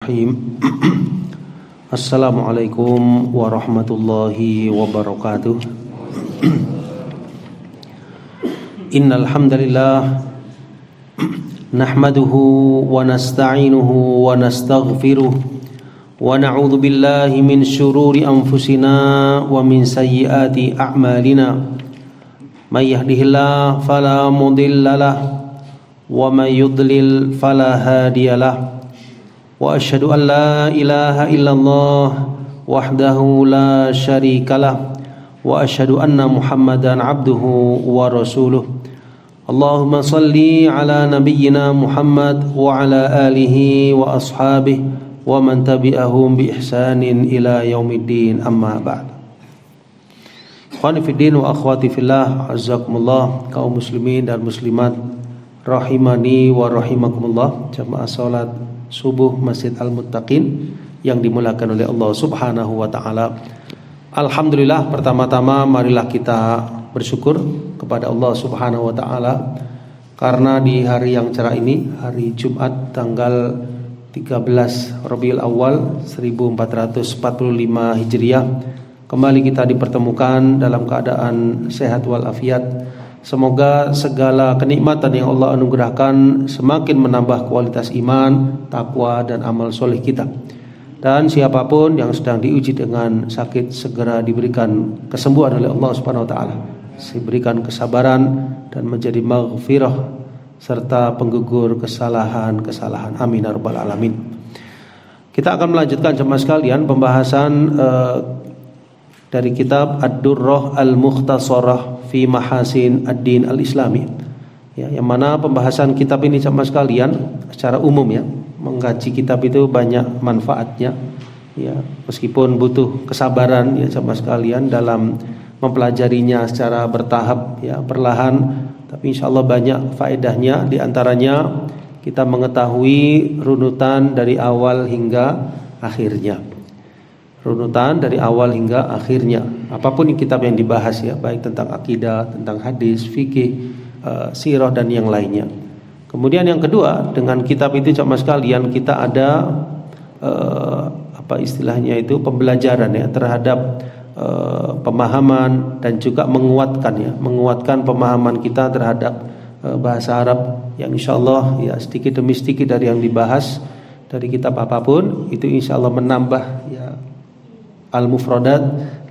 Bismillahirrahmanirrahim. Assalamualaikum warahmatullahi wabarakatuh. Innal hamdalillah nahmaduhu wa nasta'inuhu wa nastaghfiruh wa na'udzu billahi min syururi anfusina wa min sayyiati a'malina. May yahdihillahu fala mudilla lahu wa may yudlil fala hadiya lahu. Wa asyhadu an la ilaha illallah wahdahu la syarika lah wa asyhadu anna Muhammadan abduhu wa rasuluh. Allahumma salli ala nabiyyina Muhammad wa ala alihi wa ashabihi wa man tabi'ahum bi ihsanin ila yaumiddin, amma ba'd. Ikhwani fiddin wa akhwati fillah, azzakumullah, kaum muslimin dan muslimat rahimani wa rahimakumullah, jamaah salat subuh Masjid Al-Muttaqin yang dimulakan oleh Allah Subhanahu wa taala. Alhamdulillah, pertama-tama marilah kita bersyukur kepada Allah Subhanahu wa taala karena di hari yang cerah ini, hari Jumat tanggal 13 Rabiul Awal 1445 Hijriah, kembali kita dipertemukan dalam keadaan sehat walafiat. Semoga segala kenikmatan yang Allah anugerahkan semakin menambah kualitas iman, takwa dan amal soleh kita. Dan siapapun yang sedang diuji dengan sakit segera diberikan kesembuhan oleh Allah Subhanahu wa taala, diberikan kesabaran dan menjadi maghfirah serta penggugur kesalahan-kesalahan. Amin ya rabbal alamin. Kita akan melanjutkan jemaah sekalian pembahasan dari kitab Ad-Durrah Al-Mukhtasarah fi Mahasin Ad-Din Al-Islami, ya, yang mana pembahasan kitab ini sama sekalian secara umum, ya, mengkaji kitab itu banyak manfaatnya, ya, meskipun butuh kesabaran, ya, sama sekalian dalam mempelajarinya secara bertahap, ya, perlahan, tapi insyaallah banyak faedahnya. Di antaranya kita mengetahui runutan dari awal hingga akhirnya. Runutan dari awal hingga akhirnya, apapun kitab yang dibahas, ya, baik tentang akidah, tentang hadis, fikih, sirah dan yang lainnya. Kemudian yang kedua, dengan kitab itu sama sekalian kita ada apa istilahnya itu, pembelajaran, ya, terhadap pemahaman dan juga menguatkan pemahaman kita terhadap bahasa Arab yang insyaallah, ya, sedikit demi sedikit dari yang dibahas dari kitab apapun itu insyaallah menambah, ya, al-mufradat,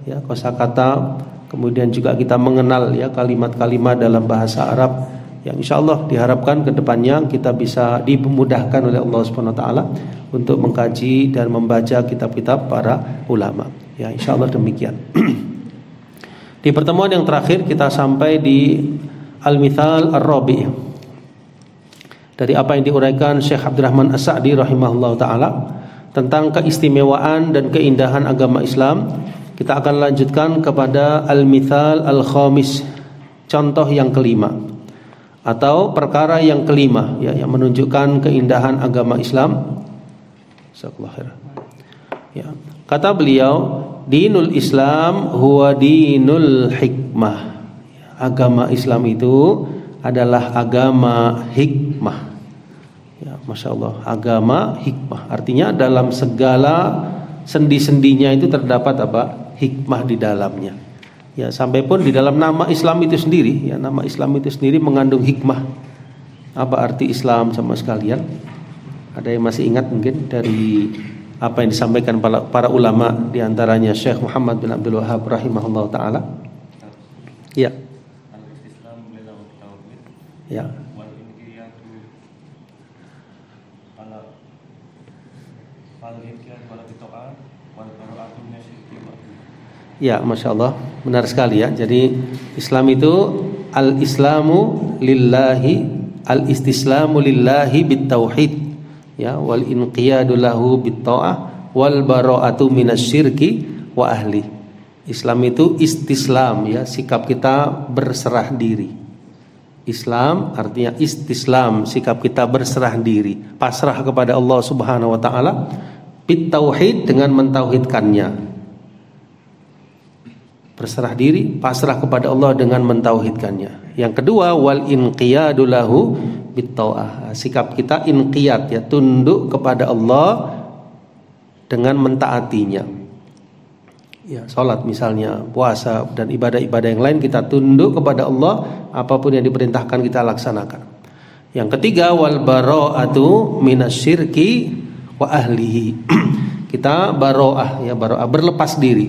ya, kosakata, kemudian juga kita mengenal, ya, kalimat-kalimat dalam bahasa Arab yang insyaallah diharapkan ke depannya kita bisa dimudahkan oleh Allah Subhanahu wa taala untuk mengkaji dan membaca kitab-kitab para ulama, ya, insyaallah demikian. Di pertemuan yang terakhir kita sampai di Al-Mithal Ar-Rabi' dari apa yang diuraikan Syekh Abdurrahman As-Sa'di rahimahullah taala tentang keistimewaan dan keindahan agama Islam. Kita akan lanjutkan kepada Al-Mithal Al-Khamis, contoh yang kelima atau perkara yang kelima, ya, yang menunjukkan keindahan agama Islam. Ya. Kata beliau, dinul Islam huwa dinul hikmah. Agama Islam itu adalah agama hikmah. Ya, Masya Allah, agama hikmah. Artinya dalam segala sendi-sendinya itu terdapat apa? Hikmah di dalamnya. Ya, sampai pun di dalam nama Islam itu sendiri, ya, nama Islam itu sendiri mengandung hikmah. Apa arti Islam sama sekalian? Ada yang masih ingat mungkin dari apa yang disampaikan para ulama, di antaranya Syekh Muhammad bin Abdul Wahhab rahimahullah taala? Ya. Ya. Ya, Masya Allah, benar sekali, ya. Jadi Islam itu al-islamu lillahi, al-istislamu lillahi bitauhid, ya, wal inqiyadu lahu bitta'ah wal bara'atu minasyirki wa ahli. Islam itu istislam, ya, sikap kita berserah diri. Islam artinya istislam, sikap kita berserah diri, pasrah kepada Allah Subhanahu wa taala, bitauhid dengan mentauhidkannya. Berserah diri, pasrah kepada Allah dengan mentauhidkannya. Yang kedua, wal inqiyadu lahu bitta'ah. Sikap kita inqiyad, ya, tunduk kepada Allah dengan mentaatinya. Ya, salat misalnya, puasa dan ibadah-ibadah yang lain kita tunduk kepada Allah, apapun yang diperintahkan kita laksanakan. Yang ketiga, wal bara'atu minasyirki wa ahlihi. Kita baro'ah, ya, baro'ah berlepas diri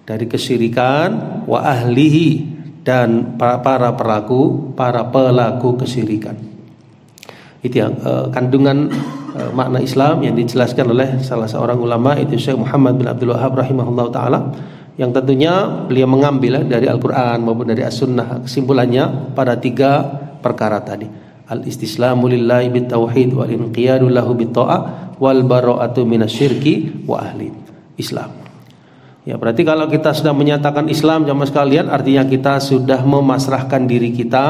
dari kesyirikan, wa ahlihi, dan para pelaku kesyirikan. Itu yang kandungan makna Islam yang dijelaskan oleh salah seorang ulama, itu Syekh Muhammad bin Abdul Wahhab rahimahullah taala, yang tentunya beliau mengambil dari Al-Qur'an maupun dari As-Sunnah. Kesimpulannya pada 3 perkara tadi: al-istislamu lillahi bitauhid wal inqiyadu lahu bitta'ah wal bara'atu minasyirki wa ahli Islam. Ya, berarti kalau kita sudah menyatakan Islam, jamaah sekalian, artinya kita sudah memasrahkan diri kita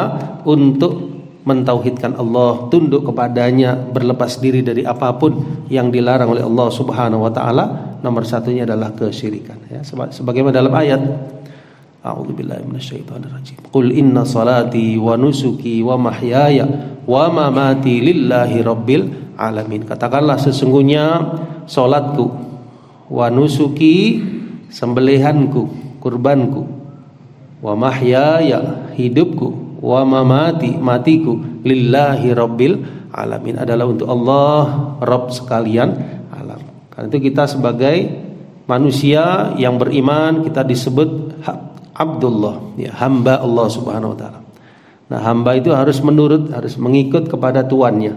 untuk mentauhidkan Allah, tunduk kepadanya, berlepas diri dari apapun yang dilarang oleh Allah Subhanahu wa taala. Nomor satunya adalah kesyirikan, ya, sebagaimana dalam ayat A'udzubillahi minasyaitonirrajim. Qul inna salati wa nusuki wa mahyaya wa mamati lillahi rabbil alamin. Katakanlah, sesungguhnya salatku, wa nusuki, sembelihanku, kurbanku, wa mahyaya, hidupku, wa mamati, matiku, lillahi rabbil alamin, adalah untuk Allah, Rabb sekalian alam. Karena itu kita sebagai manusia yang beriman, kita disebut Abdullah, ya, hamba Allah Subhanahu wa taala. Nah, hamba itu harus menurut, harus mengikut kepada tuannya.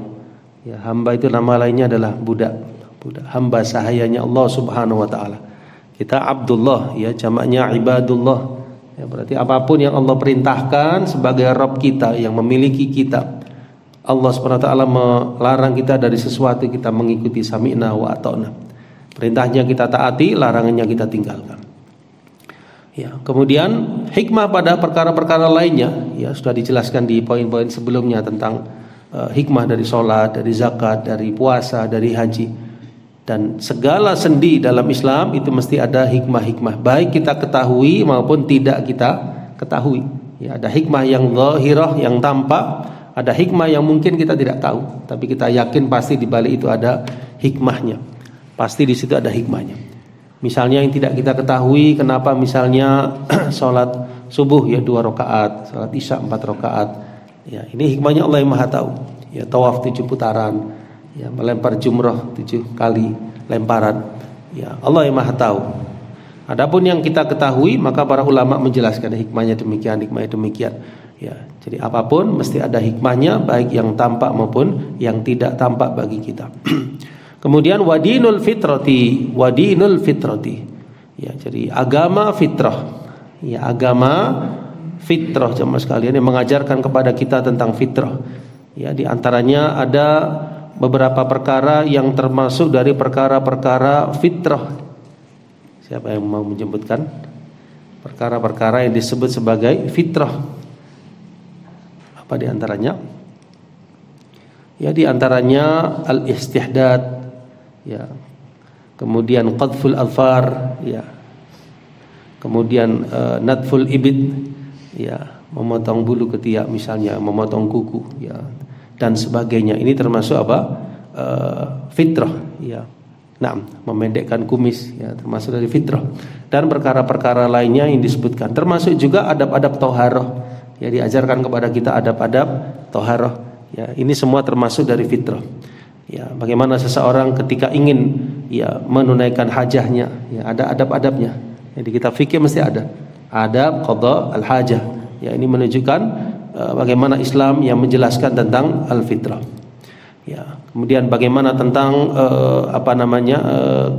Ya, hamba itu nama lainnya adalah budak. Hamba sahayanya Allah Subhanahu wa taala. Kita Abdullah, ya, jamaknya ibadullah. Ya, berarti apapun yang Allah perintahkan sebagai Rabb kita yang memiliki kita, Allah SWT melarang kita dari sesuatu, kita mengikuti sami'na wa ata'na. Perintahnya kita taati, larangannya kita tinggalkan. Ya, kemudian hikmah pada perkara-perkara lainnya, ya, sudah dijelaskan di poin-poin sebelumnya tentang hikmah dari sholat, dari zakat, dari puasa, dari haji. Dan segala sendi dalam Islam itu mesti ada hikmah-hikmah, baik kita ketahui maupun tidak kita ketahui. Ya, ada hikmah yang zahirah, yang tampak, ada hikmah yang mungkin kita tidak tahu, tapi kita yakin pasti di balik itu ada hikmahnya. Pasti di situ ada hikmahnya. Misalnya yang tidak kita ketahui, kenapa misalnya sholat subuh ya 2 rakaat, sholat isya 4 rakaat. Ya, ini hikmahnya Allah yang Maha tahu. Ya, tawaf 7 putaran, ya, melempar jumrah 7 kali lemparan, ya, Allah yang Maha tahu. Adapun yang kita ketahui, maka para ulama menjelaskan hikmahnya demikian, hikmahnya demikian. Ya, jadi apapun mesti ada hikmahnya, baik yang tampak maupun yang tidak tampak bagi kita. Kemudian wadinul fitrati, ya, jadi agama fitrah, ya, agama fitrah, jemaah sekalian, yang mengajarkan kepada kita tentang fitrah. Ya, di antaranya ada beberapa perkara yang termasuk dari perkara-perkara fitrah. Siapa yang mau menyebutkan perkara-perkara yang disebut sebagai fitrah? Apa di antaranya? Ya, di antaranya al-istihdad, ya, kemudian qadful alfar, ya, kemudian nadful ibid, ya, memotong bulu ketiak misalnya, memotong kuku, ya, dan sebagainya. Ini termasuk apa? Fitrah, ya. Nah, memendekkan kumis, ya, termasuk dari fitrah. Dan perkara-perkara lainnya yang disebutkan, termasuk juga adab-adab toharoh, ya, diajarkan kepada kita adab-adab toharoh. Ya, ini semua termasuk dari fitrah. Ya, bagaimana seseorang ketika ingin, ya, menunaikan hajahnya, ya, ada adab-adabnya. Jadi kita fikir mesti ada adab qada al-hajah. Ya, ini menunjukkan bagaimana Islam yang menjelaskan tentang al-fitrah. Ya, kemudian bagaimana tentang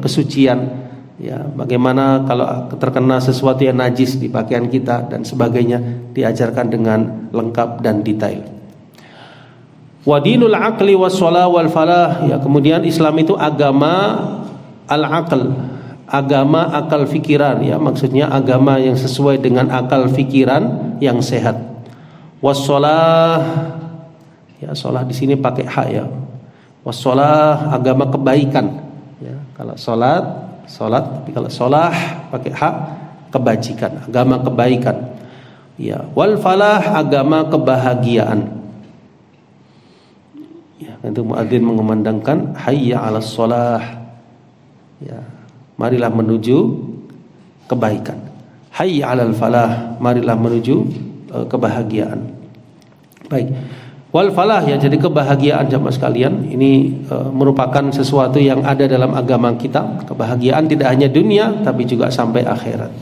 kesucian. Ya, bagaimana kalau terkena sesuatu yang najis di pakaian kita dan sebagainya, diajarkan dengan lengkap dan detail. Wadinul aqli was-shalah wal falah, ya, kemudian Islam itu agama al-aql, agama akal fikiran, ya, maksudnya agama yang sesuai dengan akal fikiran yang sehat. Was-shalah, ya, shalah di sini pakai ha, ya. Was-shalah agama kebaikan, ya. Kalau salat, tapi kalau shalah pakai ha, kebajikan, agama kebaikan. Ya, wal falah agama kebahagiaan. Ya, itu muadzin mengumandangkan hayya 'alas shalah. Ya, marilah menuju kebaikan. Hayya 'alal falah, marilah menuju kebahagiaan. Baik. Wal falah, ya, jadi kebahagiaan jamaah sekalian ini merupakan sesuatu yang ada dalam agama kita. Kebahagiaan tidak hanya dunia tapi juga sampai akhirat.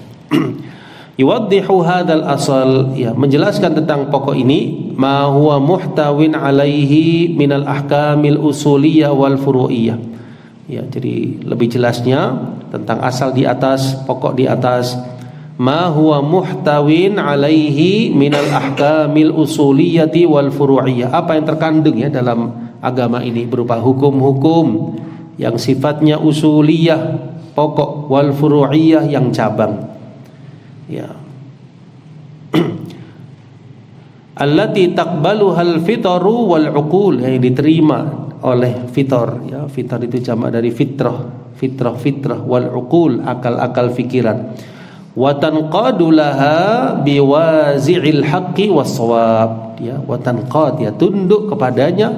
Yuwaddihu hadzal asal, ya, menjelaskan tentang pokok ini, ma huwa muhtawin alaihi minal ahkamil usuliyah wal furu'iyah. Ya, jadi lebih jelasnya tentang asal di atas, pokok di atas, ma huwa muhtawin alaihi minal ahkamil usuliyati wal furu'iyah. Apa yang terkandung, ya, dalam agama ini berupa hukum-hukum yang sifatnya usuliyah, pokok, wal furu'iyah, yang cabang. Ya. Allati taqbaluhal fitaru wal uqul, yang diterima oleh fitor, ya, fitor itu jamak dari fitrah wal uqul, akal-akal fikiran. Wa tanqadu laha biwazi'il haqqi was-shawab, ya, wa tanqad, ya, tunduk kepadanya,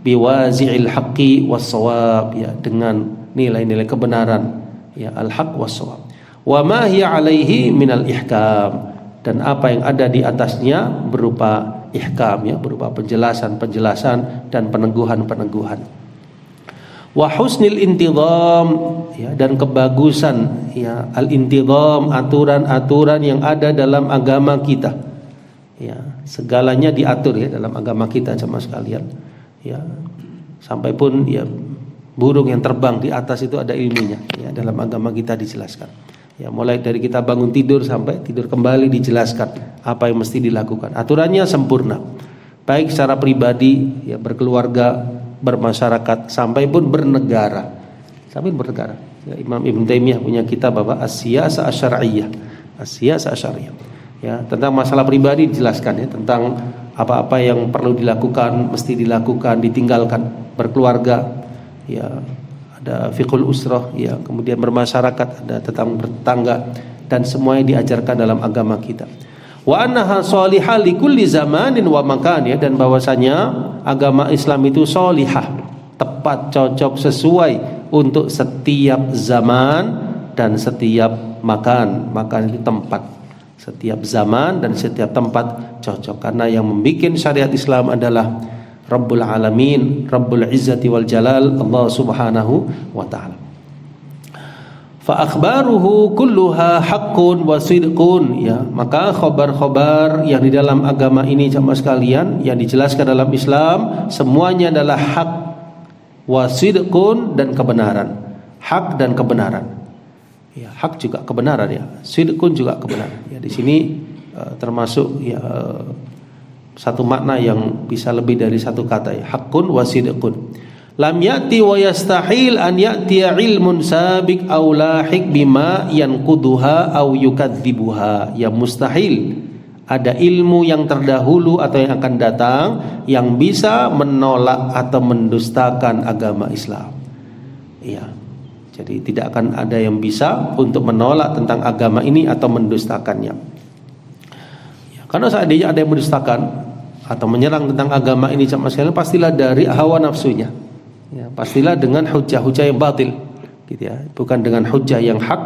biwazi'il haqqi was-shawab, ya, dengan nilai-nilai kebenaran, ya, al-haq was-shawab. Wa ma hiya alaihi minal ihkam, dan apa yang ada di atasnya berupa ihkam, ya, berupa penjelasan-penjelasan dan peneguhan-peneguhan. Wa husnil intidham, ya, dan kebagusan, ya, al-intidham, aturan-aturan yang ada dalam agama kita. Ya, segalanya diatur, ya, dalam agama kita jemaah sekalian. Ya, sampai pun, ya, burung yang terbang di atas itu ada ilmunya, ya, dalam agama kita dijelaskan. Ya, mulai dari kita bangun tidur sampai tidur kembali dijelaskan apa yang mesti dilakukan. Aturannya sempurna, baik secara pribadi, ya, berkeluarga, bermasyarakat, sampai pun bernegara. Ya, Imam Ibn Taimiyah punya kitab apa? As-Siyasah Asy-Syar'iyyah. As-Siyasah Asy-Syar'iyyah. Ya, tentang masalah pribadi dijelaskan, ya, tentang apa-apa yang perlu dilakukan, mesti dilakukan, ditinggalkan. Berkeluarga, ya, ada fiqhul usrah, ya, kemudian bermasyarakat, ada tetangga, dan semuanya diajarkan dalam agama kita. Wa annaha shalihah li kulli zamanin wa makan, ya, dan bahwasanya agama Islam itu shalihah, tepat, cocok, sesuai untuk setiap zaman dan setiap makan. Makan itu tempat, setiap zaman dan setiap tempat cocok, karena yang membuat syariat Islam adalah Rabbul Alamin, Rabbul Izzati wal Jalal, Allah Subhanahu wa ta'ala. Fa akhbaruhu kulluha haqqun wa sidqun, ya, maka khabar-khabar yang di dalam agama ini jamaah sekalian, yang dijelaskan dalam Islam, semuanya adalah hak, wa sidqun, dan kebenaran. Hak dan kebenaran. Ya, hak juga kebenaran, ya. Sidqun juga kebenaran. Ya, di sini termasuk, ya, satu makna yang bisa lebih dari satu kata, ya, haqqun wa sidqun. Lam ya'ti wa yastahil an ya'tiya ilmun sabiq aw lahiq bima yanquduha aw yukadzibuha. Ya, mustahil ada ilmu yang terdahulu atau yang akan datang yang bisa menolak atau mendustakan agama Islam. Ya, jadi tidak akan ada yang bisa untuk menolak tentang agama ini atau mendustakannya. Ya, karena seandainya ada yang mendustakan atau menyerang tentang agama ini sama sekali, pastilah dari hawa nafsunya, ya, pastilah dengan hujah-hujah yang batil, gitu, ya, bukan dengan hujah yang hak,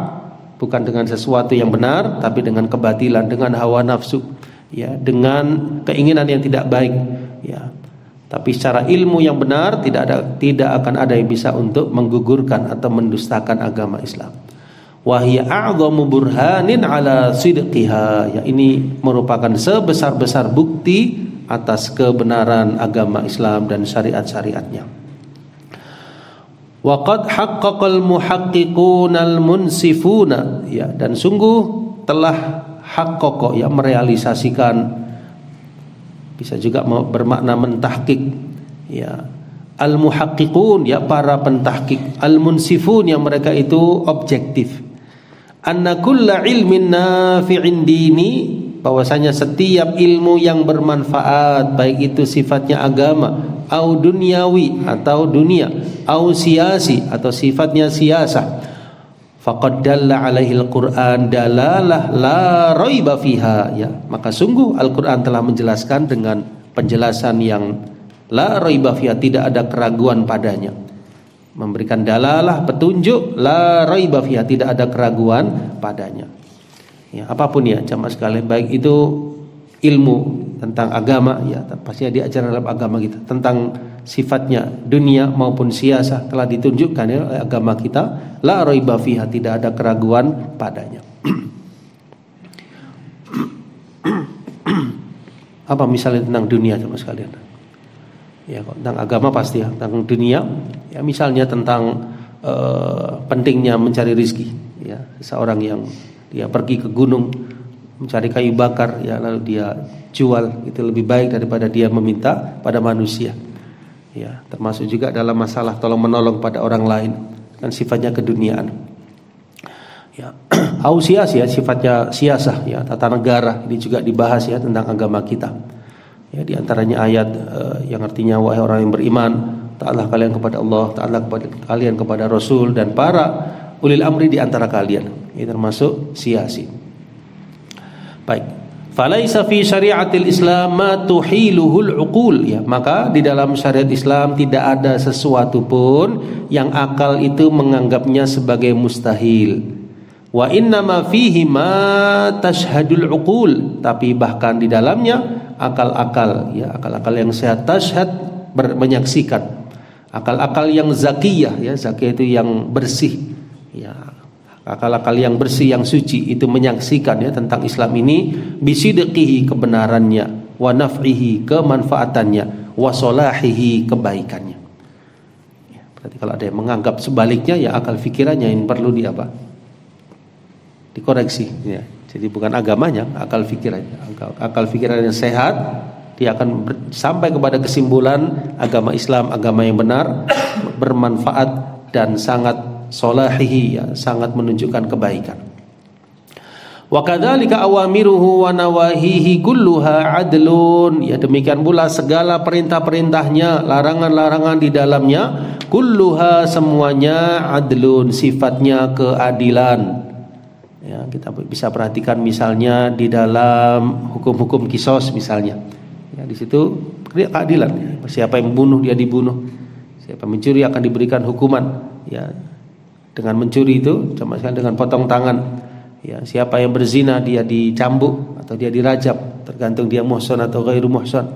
bukan dengan sesuatu yang benar, tapi dengan kebatilan, dengan hawa nafsu, ya, dengan keinginan yang tidak baik, ya. Tapi secara ilmu yang benar tidak akan ada yang bisa untuk menggugurkan atau mendustakan agama Islam. Wa hiya a'dhamu burhanin ala sidqiha, ya, ini merupakan sebesar-besar bukti atas kebenaran agama Islam dan syariat-syariatnya. Wa qad haqqaqal muhaqqiqunal munsifuna, ya, dan sungguh telah haqqaqa, ya, merealisasikan, bisa juga bermakna mentahqiq, ya, al muhaqqiqun, ya, para pentahqiq, al munsifun, yang mereka itu objektif. Anna kulla ilmin nafi'in dini, bahwasanya setiap ilmu yang bermanfaat, baik itu sifatnya agama, au dunyawi atau dunia, au siasi atau sifatnya siasah, faqad dalla alaihi al-Qur'an dalalah la raiba fiha, ya, maka sungguh Al-Qur'an telah menjelaskan dengan penjelasan yang la raiba fiha, tidak ada keraguan padanya. memberikan dalalah, petunjuk, la raiba fiha, tidak ada keraguan padanya. Ya, apapun ya jamaah sekalian, baik itu ilmu tentang agama ya, pastinya diajar dalam agama kita, tentang sifatnya dunia maupun siasah telah ditunjukkan ya oleh agama kita, la raiba fiha, tidak ada keraguan padanya. Apa misalnya tentang dunia jamaah sekalian? Ya, tentang agama pasti ya, tentang dunia ya, misalnya tentang pentingnya mencari rezeki ya, seorang yang dia pergi ke gunung mencari kayu bakar ya, lalu dia jual, itu lebih baik daripada dia meminta pada manusia ya. Termasuk juga dalam masalah tolong menolong pada orang lain, kan sifatnya keduniaan ya. Ausias ya, sifatnya siasah ya, tata negara, ini juga dibahas ya tentang agama kita ya. Di antaranya ayat yang artinya wahai orang yang beriman, taatlah kalian kepada Allah, taatlah kalian kepada Rasul dan para ulil amri di antara kalian. Ini termasuk siasi. Baik. Falaisa fi syariatil Islam ma tuhiluhul uqul ya, maka di dalam syariat Islam tidak ada sesuatu pun yang akal itu menganggapnya sebagai mustahil. Wa inna ma fihi ma tashhadul uqul, tapi bahkan di dalamnya akal-akal ya, akal-akal yang sehat, tashhad menyaksikan, akal-akal yang zakiyah ya, zakiyah itu yang bersih ya, akal-akal yang bersih, yang suci, itu menyaksikan ya tentang Islam ini, bisidqihi, kebenarannya, wa naf'ihi, kemanfaatannya, wa solahihi, kebaikannya ya. Berarti kalau ada yang menganggap sebaliknya ya, akal fikirannya yang perlu dikoreksi ya. Jadi bukan agamanya, akal fikirannya. Akal fikirannya sehat, dia akan sampai kepada kesimpulan agama Islam, agama yang benar, bermanfaat dan sangat solahihi ya, sangat menunjukkan kebaikan. Wa kadzalika awamiruhu wa nawahihi kulluha adlun ya, demikian pula segala perintah-perintahnya, larangan-larangan di dalamnya, kulluha, semuanya, adlun, sifatnya keadilan ya. Kita bisa perhatikan misalnya di dalam hukum-hukum kisos misalnya ya, di situ keadilan ya. Siapa yang membunuh dia dibunuh, siapa mencuri akan diberikan hukuman ya, dengan mencuri itu sama sekali dengan potong tangan ya. Siapa yang berzina dia dicambuk atau dia dirajab, tergantung dia muhsan atau ghairu muhsan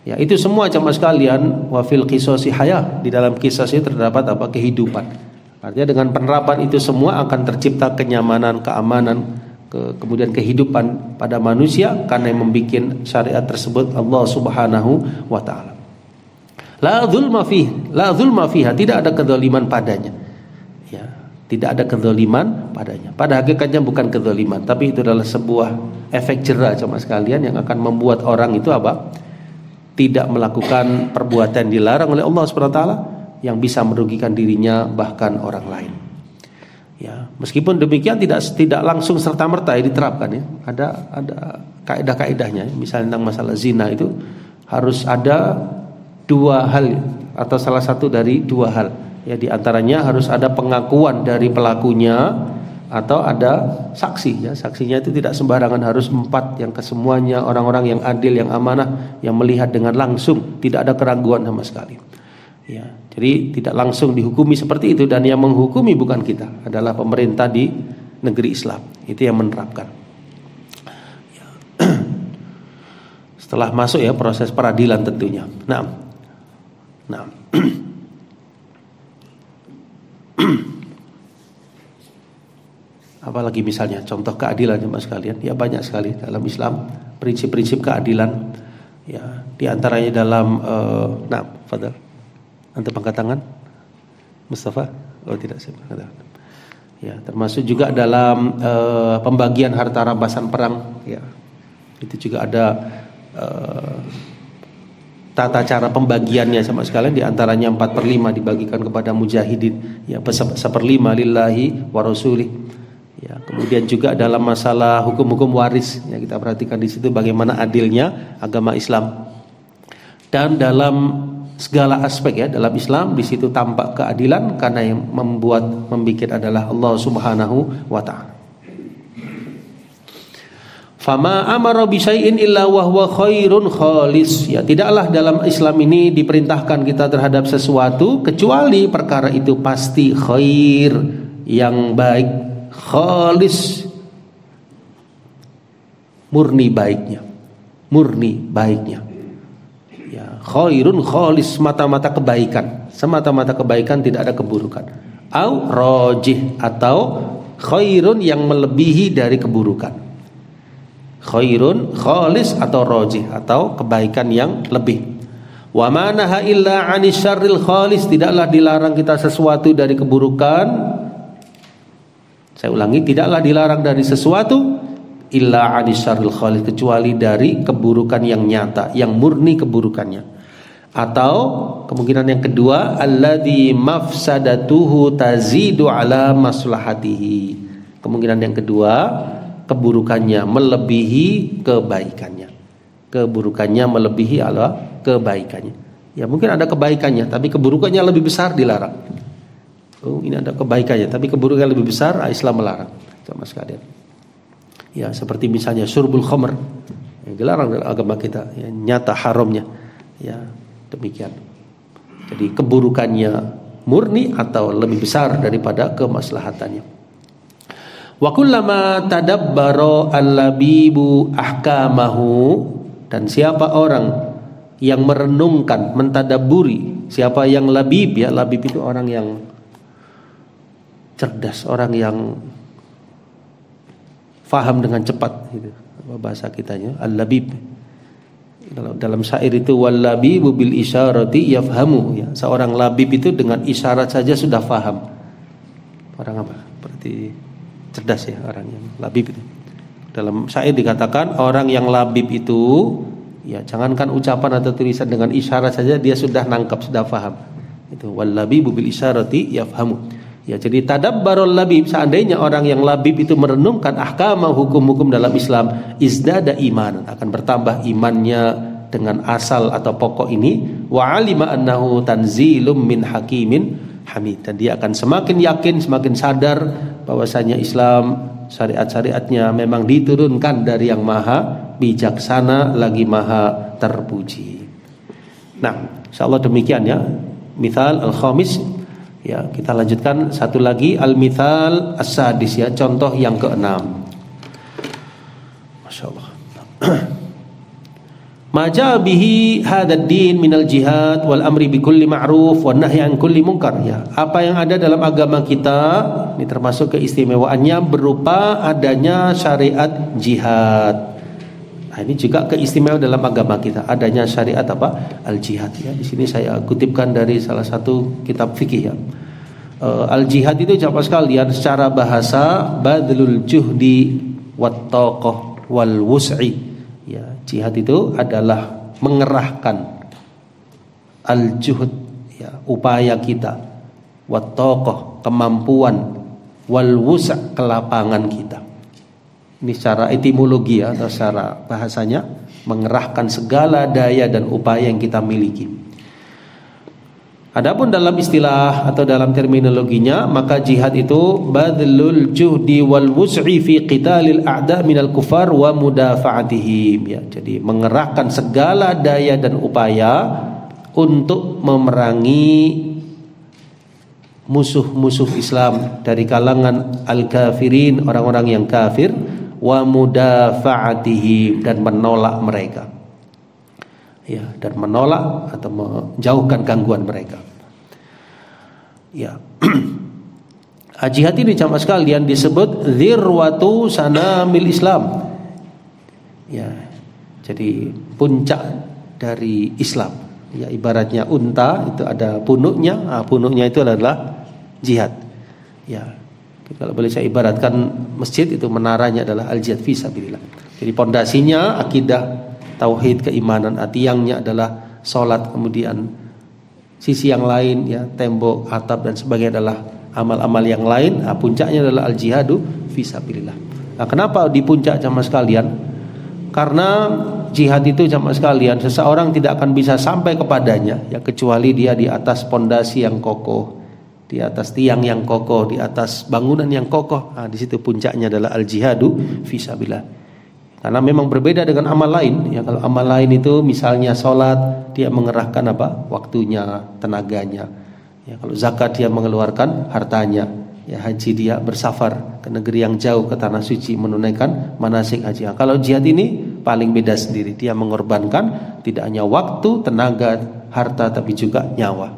ya. Itu semua jamaah sekalian, wa fil qisasi hayah, di dalam kisas itu terdapat apa? Kehidupan. Artinya dengan penerapan itu semua akan tercipta kenyamanan, keamanan, kemudian kehidupan pada manusia, karena yang membuat syariat tersebut Allah Subhanahu wa taala. La dzulma fiha, tidak ada kezaliman padanya ya, tidak ada kezaliman padanya. Pada hakikatnya bukan kezaliman, tapi itu adalah sebuah efek jera jemaah sekalian yang akan membuat orang itu apa? Tidak melakukan perbuatan dilarang oleh Allah Subhanahu wa taala yang bisa merugikan dirinya bahkan orang lain. Ya, meskipun demikian tidak langsung serta-merta diterapkan ya. Ada kaidah-kaidahnya. Misalnya tentang masalah zina itu harus ada dua hal atau salah satu dari dua hal. Ya, di antaranya harus ada pengakuan dari pelakunya atau ada saksi ya. Saksinya itu tidak sembarangan, harus 4 yang kesemuanya orang-orang yang adil, yang amanah, yang melihat dengan langsung, tidak ada keraguan sama sekali. Ya, jadi tidak langsung dihukumi seperti itu, dan yang menghukumi bukan kita, adalah pemerintah di negeri Islam. Itu yang menerapkan. Ya. Setelah masuk ya proses peradilan tentunya. Nah. Apalagi misalnya contoh keadilan jemaah sekalian, ya banyak sekali dalam Islam prinsip-prinsip keadilan. Ya, di antaranya dalam fadhal. Antum angkat tangan, Mustafa? Oh tidak, saya angkat tangan. Ya, termasuk juga dalam pembagian harta rampasan perang. Ya, itu juga ada tata cara pembagiannya sama sekalian. Di antaranya 4/5 dibagikan kepada mujahidin. Ya, 1/5 lillahi wa rasulih. Ya, kemudian juga dalam masalah hukum-hukum waris. Ya, kita perhatikan di situ bagaimana adilnya agama Islam. Dan dalam segala aspek ya dalam Islam, di situ tampak keadilan, karena yang membuat adalah Allah Subhanahu wa taala. Fama amara bi syai'in illa wa huwa khairun khalis. Ya, tidaklah dalam Islam ini diperintahkan kita terhadap sesuatu kecuali perkara itu pasti khair, yang baik, khalis, murni baiknya. Murni baiknya. Ya, khairun khalis, semata-mata kebaikan. Semata-mata kebaikan, tidak ada keburukan. Au rajih, atau khairun yang melebihi dari keburukan. Khairun khalis atau rajih, atau kebaikan yang lebih. Wa ma naha illa 'anis syarril khalis, tidaklah dilarang kita sesuatu dari keburukan. Saya ulangi, tidaklah dilarang dari sesuatu illa 'anis syarril khalis, kecuali dari keburukan yang nyata, yang murni keburukannya. Atau kemungkinan yang kedua, alladzi mafsadatuhu tazidu ala maslahatihi. Kemungkinan yang kedua, keburukannya melebihi kebaikannya. Keburukannya melebihi ala kebaikannya. Ya, mungkin ada kebaikannya tapi keburukannya lebih besar, dilarang. Oh, ini ada kebaikannya tapi keburukannya lebih besar, Islam melarang. Sama sekalian. Ya, seperti misalnya syurbul khamr, yang dilarang dalam agama kita, ya, nyata haramnya. Ya, demikian. Jadi keburukannya murni atau lebih besar daripada kemaslahatannya. Wa kullama tadabbara al-labibu ahkamahu, dan siapa orang yang merenungkan, mentadaburi, siapa yang labib, ya, labib itu orang yang cerdas, orang yang faham dengan cepat, gitu bahasa kitanya, al-labib. Dalam syair itu wal labibu bil isyarati yafhamu, ya, seorang labib itu dengan isyarat saja sudah faham. Orang apa? Berarti cerdas, ya, orang yang labib itu. Dalam syair dikatakan orang yang labib itu, ya, jangankan ucapan atau tulisan, dengan isyarat saja dia sudah nangkap, sudah faham. Itu wal labibu bil isyarati yafhamu. Ya, jadi tadabbarul labib, seandainya orang yang labib itu merenungkan ahkam, hukum-hukum dalam Islam, izdada iman, akan bertambah imannya dengan asal atau pokok ini. Wa alima annahu tanzilum min hakimin hamid, dan dia akan semakin yakin, semakin sadar bahwasanya Islam, syariat-syariatnya memang diturunkan dari yang maha bijaksana lagi maha terpuji. Nah, insyaallah demikian, ya, mithal al-khamis. Ya, kita lanjutkan satu lagi, al-mithal as-sadis, ya, contoh yang keenam. Masyaallah. Maja bihi hadzal din minal jihad wal amri bikulli ma'ruf wan nahyi an kulli munkar, ya. Apa yang ada dalam agama kita ini termasuk keistimewaannya berupa adanya syariat jihad. Nah, ini juga keistimewaan dalam agama kita, adanya syariat apa? Al-jihad, ya. Di sini saya kutipkan dari salah satu kitab fikih, ya. Al-jihad itu jamaah sekalian secara bahasa badlul juhdi wat taqah wal wus'i. Ya, jihad itu adalah mengerahkan al-juhd, ya, upaya kita, wat taqah, kemampuan, wal wus', kelapangan kita. Ini secara etimologi, ya, atau secara bahasanya, mengerahkan segala daya dan upaya yang kita miliki. Adapun dalam istilah atau dalam terminologinya, maka jihad itu badlul juhdi wal wus'i fi qitalil a'da minal kufar wa mudafa'atihim, ya. Jadi mengerahkan segala daya dan upaya untuk memerangi musuh-musuh Islam dari kalangan al-kafirin, orang-orang yang kafir, wa mudafa'atihim, dan menolak mereka. Ya, dan menolak atau menjauhkan gangguan mereka. Ya. Jihad ini jamaah sekalian disebut dzirwatu sanamil Islam. Ya. Jadi puncak dari Islam. Ya, ibaratnya unta itu ada punuknya. Nah, punuknya itu adalah jihad. Ya. Kalau boleh saya ibaratkan masjid itu menaranya adalah al-jihad fi sabilillah. Jadi pondasinya akidah, tauhid, keimanan, tiangnya adalah salat, kemudian sisi yang lain, ya, tembok, atap dan sebagainya adalah amal-amal yang lain. Nah, puncaknya adalah al-jihadu fi sabilillah. Nah, kenapa di puncak jamaah sekalian? Karena jihad itu jamaah sekalian seseorang tidak akan bisa sampai kepadanya, ya, kecuali dia di atas pondasi yang kokoh, di atas tiang yang kokoh, di atas bangunan yang kokoh. Nah, di situ puncaknya adalah al-jihadu fi sabilillah. Karena memang berbeda dengan amal lain. Ya, kalau amal lain itu misalnya sholat, dia mengerahkan waktunya, tenaganya. Ya, kalau zakat dia mengeluarkan hartanya. Ya, haji dia bersafar ke negeri yang jauh, ke tanah suci, menunaikan manasik haji. Nah, kalau jihad ini paling beda sendiri. Dia mengorbankan tidak hanya waktu, tenaga, harta, tapi juga nyawa.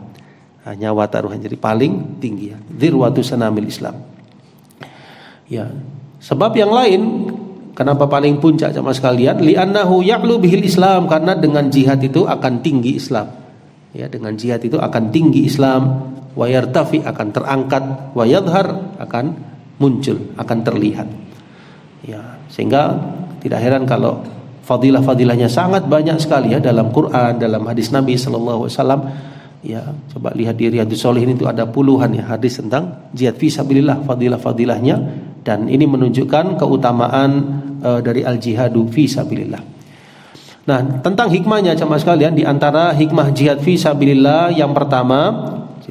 Nah, nyawa taruhan jadi paling tinggi. Ya. Dzirwatu sanamil Islam. Ya, sebab yang lain kenapa paling puncak sama sekalian? Li'annahu ya'lu bihil Islam, karena dengan jihad itu akan tinggi Islam. Ya, dengan jihad itu akan tinggi Islam, wa yartafi akan terangkat, wa yadhhar akan muncul, akan terlihat. Ya, sehingga tidak heran kalau fadilah-fadilahnya sangat banyak sekali ya dalam Quran, dalam hadis Nabi sallallahu alaihi wasallam. Ya, coba lihat di Riyadhus Shalihin itu ada puluhan ya hadis tentang jihad fi sabilillah, fadilah-fadilahnya, dan ini menunjukkan keutamaan dari al-jihadu fi sabilillah. Nah, tentang hikmahnya jemaah sekalian, di antara hikmah jihad fi sabilillah yang pertama,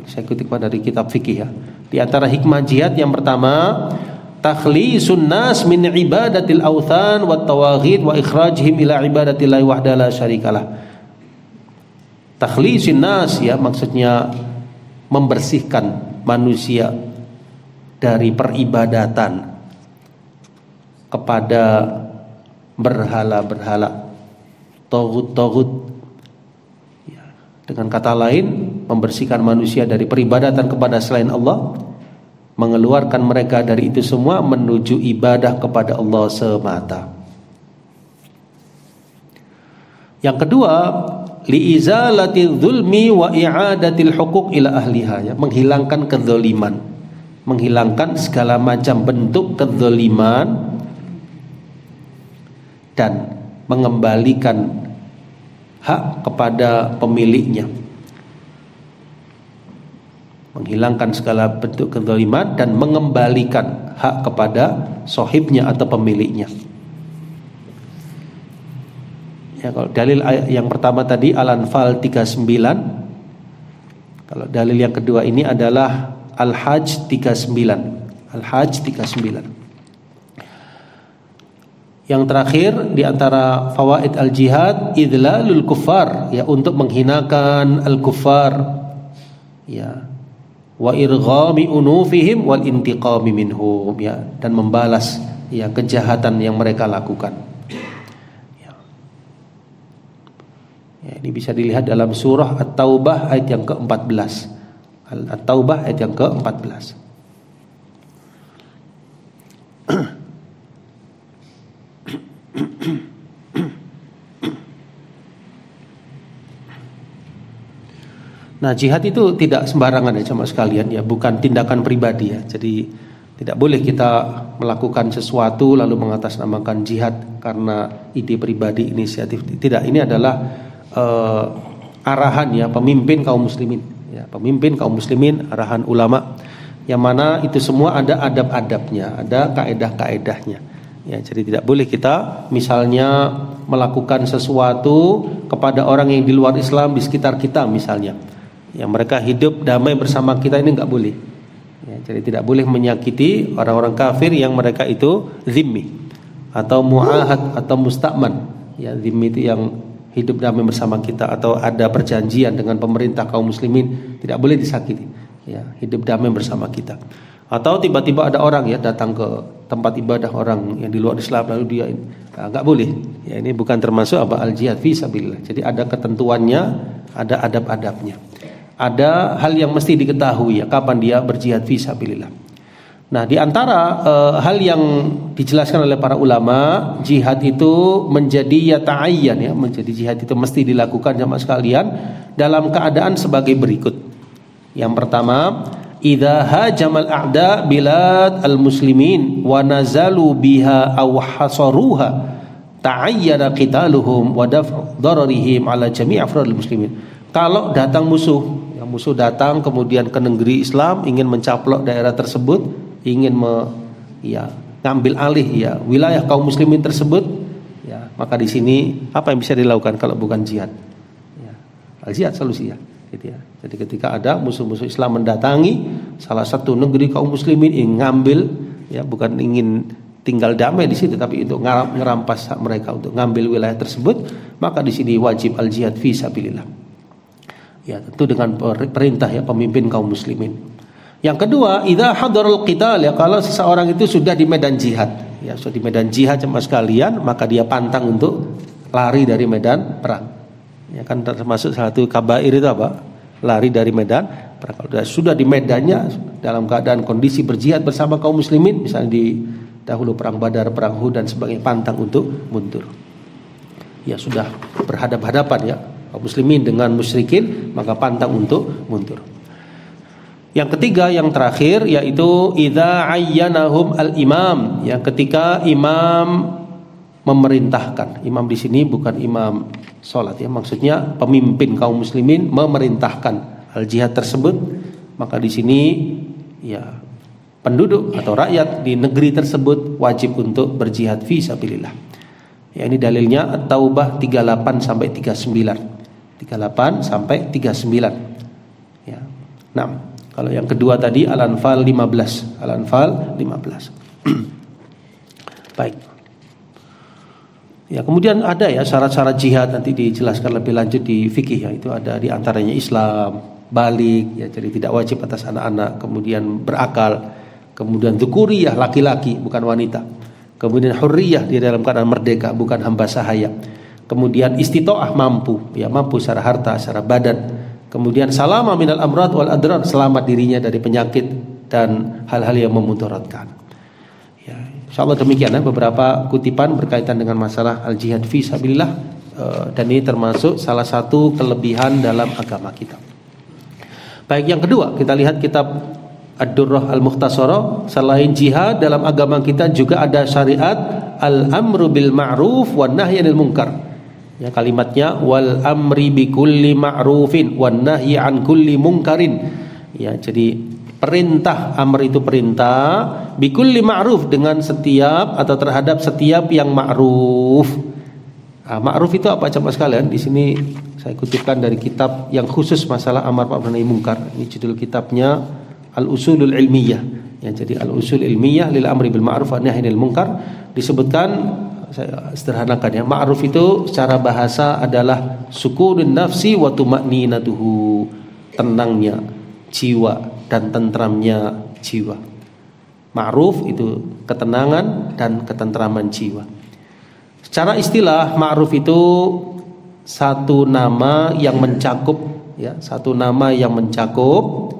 saya kutip dari kitab fikih ya. Di antara hikmah jihad yang pertama, takhlisun nas min ibadatil authan wat tawaghid wa ikhrajhim ila ibadatillahi wahdahu la syarikalah. Takhlisun nas ya maksudnya membersihkan manusia dari peribadatan kepada berhala-berhala, taghut-taghut. Ya, dengan kata lain, membersihkan manusia dari peribadatan kepada selain Allah, mengeluarkan mereka dari itu semua menuju ibadah kepada Allah semata. Yang kedua, liizalatil zulmi wa i'adatil huquq ila ahliha, ya, menghilangkan kezaliman, menghilangkan segala macam bentuk kezaliman dan mengembalikan hak kepada pemiliknya. Menghilangkan segala bentuk kezaliman dan mengembalikan hak kepada sahibnya atau pemiliknya. Ya, kalau dalil yang pertama tadi Al-Anfal 39. Kalau dalil yang kedua ini adalah Al-Hajj 39. Al-Hajj 39. Yang terakhir di antara fawaid al-jihad idlalul kuffar, ya, untuk menghinakan al-kuffar, ya, wa irghami unufihim wal intiqami minhum, ya, dan membalas ya kejahatan yang mereka lakukan. Ini bisa dilihat dalam surah At-Taubah ayat yang ke-14. At-Taubah ayat yang ke-14. Nah, jihad itu tidak sembarangan ya jemaah sekalian, ya, bukan tindakan pribadi ya. Jadi tidak boleh kita melakukan sesuatu lalu mengatasnamakan jihad karena ide pribadi, inisiatif. Tidak, ini adalah arahan ya pemimpin kaum muslimin, ya, pemimpin kaum muslimin, arahan ulama, yang mana itu semua ada adab-adabnya, ada kaedah-kaedahnya. Ya, jadi tidak boleh kita misalnya melakukan sesuatu kepada orang yang di luar Islam di sekitar kita misalnya, yang mereka hidup damai bersama kita, ini nggak boleh. Ya, jadi tidak boleh menyakiti orang-orang kafir yang mereka itu zimmi atau muahad atau musta'man. Ya, zimmi itu yang hidup damai bersama kita atau ada perjanjian dengan pemerintah kaum muslimin, tidak boleh disakiti. Ya, hidup damai bersama kita. Atau tiba-tiba ada orang ya datang ke tempat ibadah orang yang di luar Islam lalu dia nggak boleh. Ya, ini bukan termasuk al-jihad fi sabilillah. Jadi ada ketentuannya, ada adab-adabnya. Ada hal yang mesti diketahui ya kapan dia berjihad fi sabilillah. Nah, di antara hal yang dijelaskan oleh para ulama, jihad itu menjadi yata'ayyan ya, menjadi jihad itu mesti dilakukan jamaah sekalian dalam keadaan sebagai berikut. Yang pertama, idza hajamal a'da bilad al-muslimin wa nazalu biha aw hasaruha ta'ayyana qitaluhum wa daf'u dararihim ala jami' afradil muslimin. Kalau datang musuh, yang musuh datang kemudian ke negeri Islam ingin mencaplok daerah tersebut, ingin ngambil alih ya wilayah kaum muslimin tersebut, ya, maka di sini apa yang bisa dilakukan kalau bukan jihad? Ya, al-jihad solusinya, gitu ya. Jadi ketika ada musuh-musuh Islam mendatangi salah satu negeri kaum muslimin ingin ngambil, ya, bukan ingin tinggal damai di situ, tapi untuk ngerampas hak mereka untuk ngambil wilayah tersebut, maka di sini wajib al-jihad fi sabilillah. Ya, tentu dengan perintah ya pemimpin kaum muslimin. Yang kedua, idza hadarul qital, ya kalau seseorang itu sudah di medan jihad, ya sudah di medan jihad jemaah sekalian, maka dia pantang untuk lari dari medan perang. Ya kan termasuk salah satu kabair itu apa? Lari dari medan perang. Kalau sudah di medannya dalam keadaan kondisi berjihad bersama kaum muslimin, misalnya di dahulu perang Badar, perang Uhud dan sebagainya, pantang untuk mundur. Ya sudah berhadap-hadapan ya kaum muslimin dengan musyrikin, maka pantang untuk mundur. Yang ketiga, yang terakhir, yaitu idza ayyanahum al-imam, ya ketika imam memerintahkan. Imam di sini bukan imam salat ya, maksudnya pemimpin kaum muslimin memerintahkan al-jihad tersebut, maka di sini ya penduduk atau rakyat di negeri tersebut wajib untuk berjihad fi sabilillah. Ya, ini dalilnya At-Taubah 38 sampai 39. 38 sampai 39. Ya. Nah, kalau yang kedua tadi Al-Anfal 15. Al-Anfal 15. Baik. Ya, kemudian ada ya syarat-syarat jihad, nanti dijelaskan lebih lanjut di fikih ya. Itu ada di antaranya Islam, balik ya, jadi tidak wajib atas anak-anak, kemudian berakal, kemudian dzukuriyah, laki-laki bukan wanita. Kemudian hurriyah, di dalam keadaan merdeka, bukan hamba sahaya. Kemudian istitoah, mampu, ya mampu secara harta, secara badan. Kemudian salama minal amrad wal adrar, selamat dirinya dari penyakit dan hal-hal yang memudaratkan. Ya, insyaallah demikian ya beberapa kutipan berkaitan dengan masalah al-jihad fi sabilillah, dan ini termasuk salah satu kelebihan dalam agama kita. Baik, yang kedua kita lihat kitab Ad-Durrah Al-Mukhtasarah. Selain jihad dalam agama kita juga ada syariat al-amru bil ma'ruf wan nahyi 'anil munkar. Ya, kalimatnya wal amri bi kulli ma'rufin wan nahyi 'an kulli munkarin. Ya, jadi perintah, amr itu perintah, bi kulli ma'ruf dengan setiap atau terhadap setiap yang ma'ruf. Nah, ma'ruf itu apa coba sekalian? Di sini saya kutipkan dari kitab yang khusus masalah amar ma'ruf nahi munkar. Ini judul kitabnya Al-Usulul Ilmiyah. Ya, jadi Al-Usul Ilmiyah lil amri bil ma'ruf wan nahyi 'anil munkar, disebutkan, saya sederhanakan ya, ma'ruf itu secara bahasa adalah sukunun nafsi wa tuma'ninatuhu, tenangnya jiwa dan tentramnya jiwa. Ma'ruf itu ketenangan dan ketentraman jiwa. Secara istilah ma'ruf itu satu nama yang mencakup ya, satu nama yang mencakup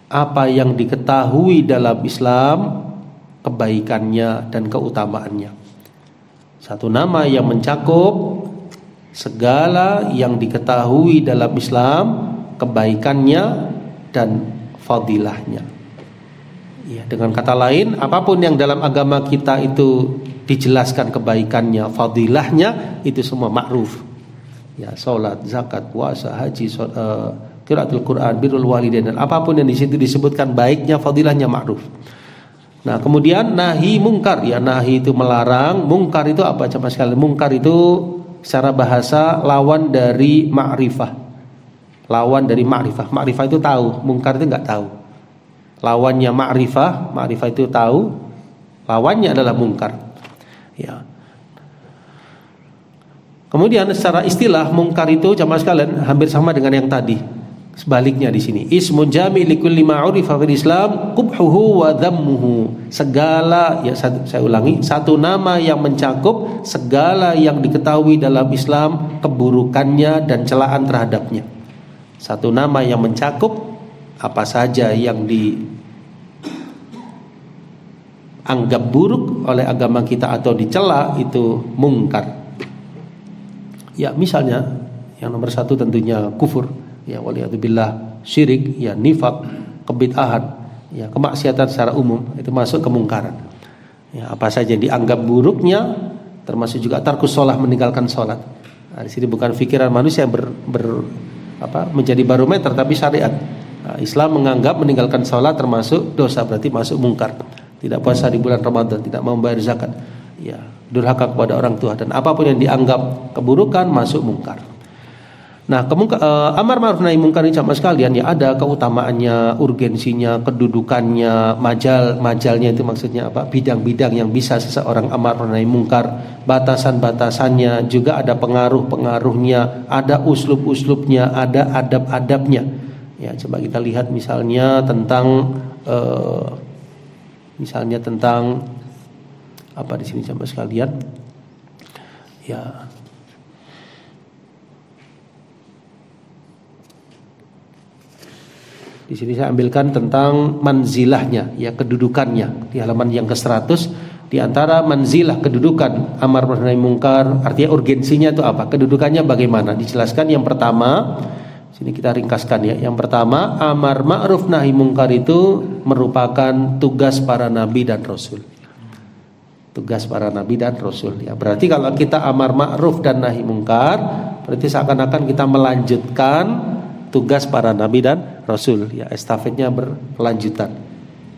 apa yang diketahui dalam Islam, kebaikannya dan keutamaannya. Satu nama yang mencakup segala yang diketahui dalam Islam, kebaikannya dan fadilahnya. Ya, dengan kata lain, apapun yang dalam agama kita itu dijelaskan kebaikannya, fadilahnya, itu semua ma'ruf. Ya, salat, zakat, puasa, haji, qiraatul Quran, birrul walidain, dan apapun yang di situ disebutkan baiknya, fadilahnya, ma'ruf. Nah, kemudian nahi mungkar, ya nahi itu melarang, mungkar itu apa coba sekali? Mungkar itu secara bahasa lawan dari ma'rifah. Lawan dari ma'rifah. Ma'rifah itu tahu, mungkar itu enggak tahu. Lawannya ma'rifah, ma'rifah itu tahu, lawannya adalah mungkar. Ya. Kemudian secara istilah mungkar itu jamaah sekalian hampir sama dengan yang tadi. Sebaliknya di sini, ismun jami' likulli ma'urifa fil Islam qubhuhu wa dhammuhu. Segala, ya saya ulangi, satu nama yang mencakup segala yang diketahui dalam Islam, keburukannya dan celaan terhadapnya. Satu nama yang mencakup apa saja yang dianggap buruk oleh agama kita atau dicela, itu mungkar. Ya, misalnya yang nomor satu tentunya kufur, ya waliyadzubillah, syirik, ya nifaq, kebid'ahan, ya kemaksiatan secara umum, itu masuk kemungkaran. Ya, apa saja yang dianggap buruknya, termasuk juga tarkus shalah, meninggalkan salat. Nah, di sini bukan pikiran manusia yang menjadi barometer, tapi syariat. Nah, Islam menganggap meninggalkan salat termasuk dosa, berarti masuk mungkar. Tidak puasa di bulan Ramadan, tidak membayar zakat, ya durhaka kepada orang tua, dan apapun yang dianggap keburukan masuk mungkar. Nah, amar ma'ruf nahi mungkar ini sama sekalian ya ada keutamaannya, urgensinya, kedudukannya, majalnya itu maksudnya apa? Bidang-bidang yang bisa seseorang amar ma'ruf nahi mungkar, batasan-batasannya, juga ada pengaruh-pengaruhnya, ada uslub-uslubnya, ada adab-adabnya. Ya, coba kita lihat misalnya tentang apa di sini sama sekalian? Ya. Di sini saya ambilkan tentang manzilahnya, ya kedudukannya di halaman yang ke-100. Di antara manzilah kedudukan amar ma'ruf nahi mungkar, artinya urgensinya itu apa? Kedudukannya bagaimana? Dijelaskan yang pertama, sini kita ringkaskan ya. Yang pertama, amar ma'ruf nahi mungkar itu merupakan tugas para nabi dan rasul. Tugas para nabi dan rasul ya. Berarti kalau kita amar ma'ruf dan nahi mungkar, berarti seakan-akan kita melanjutkan tugas para nabi dan rasul ya, estafetnya berkelanjutan.